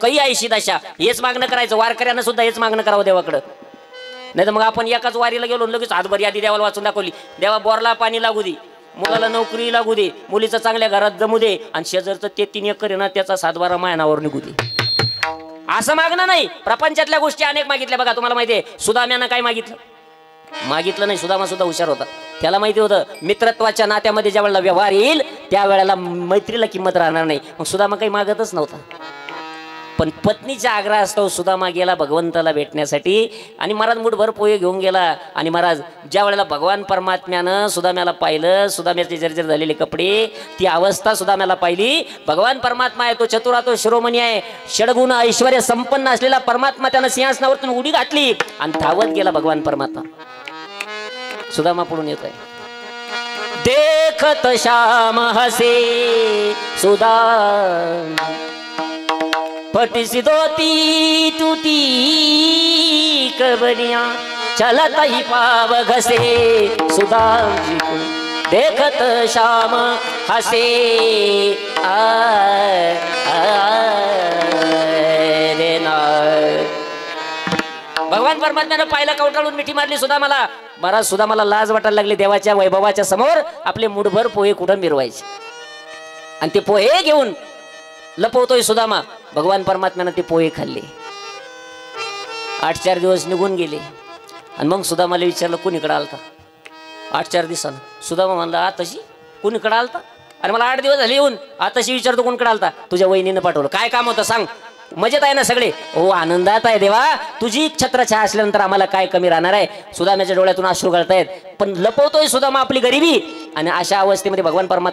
काही आयशी दशा हेच मागणं करायचं, वारकऱ्यांना सुद्धा हेच मागणं करावं देवाकडं. नाही तर मग आपण एकाच वारीला गेलो लगेच हातभर यादी देवाला वाचून दाखवली, देवा बोरला पाणी लागू दे, मुलाला नोकरी लागू दे, मुलीचं चांगल्या घरात जमू दे, आणि शेजारचं ते 3 एकर आहे ना त्याचा 7-12 मायनावर निघू दे. असं मागणं नाही. प्रपंचातल्या गोष्टी अनेक मागितल्या बघा. तुम्हाला माहिती आहे सुदाम्यानं काय मागितलं नाही. सुदामा सुद्धा हुशार होता. त्याला माहिती होतं मित्रत्वाच्या नात्यामध्ये ज्या वेळेला व्यवहार येईल त्यावेळेला मैत्रीला किंमत राहणार नाही. मग सुदामा काही मागतच नव्हता. पण पत्नीच्या आग्रह असतो सुदामा गेला भगवंताला भेटण्यासाठी आणि महाराज मुठभर पोहे घेऊन गेला. आणि महाराज ज्या वेळेला भगवान परमात्म्यानं सुदाम्याला पाहिलं, सुदाम्याचे जर्जर झालेले कपडे, ती अवस्था सुदाम्याला पाहिली. भगवान परमात्मा आहे, तो चतुरा, तो शिरोमणी आहे, षडगुण ऐश्वर्य संपन्न असलेला परमात्मा. त्यानं सिंहासनावरतून उडी घातली आणि धावत गेला भगवान परमात्मा. सुदामा पुढून येत आहे, देखत श्याम हसे सुदामा, फटी दोती टूटी कबनिया, चलत ही पाव घसे सुदाम जी को, देखत श्याम हसे भगवान परमात्म्यानं पाहिलं, कवटाळून मिठी मारली सुदामाला. बरा सुदामाला लाज वाटायला लागली. देवाच्या वैभवाच्या समोर आपले मुठभर पोहे कुठं मिरवायचे. आणि ते पोहे घेऊन लपवतोय सुदामा. भगवान परमात्म्यानं ते पोहे खाल्ले. 8-4 दिवस निघून गेले. आणि मग सुदामाला विचारलं कुणीकडे आलता. 8-4 दिवसानं सुदामा म्हणला आताशी कुणीकडे आलता. आणि मला 8 दिवस झाले येऊन. आताशी विचारतो कोणकडे आलता. तुझ्या वहिनीनं पाठवलं. काय काम होतं सांग. मजेत आहे ना सगळे. हो आनंदात आहे देवा, तुझी छत्रछाया असल्यानंतर आम्हाला काय कमी राहणार आहे. सुदाम्याच्या डोळ्यातून अश्रू गळतायत. पण लपवतोय सुदामा आपली गरिबी. आणि अशा अवस्थेमध्ये भगवान परमात्मा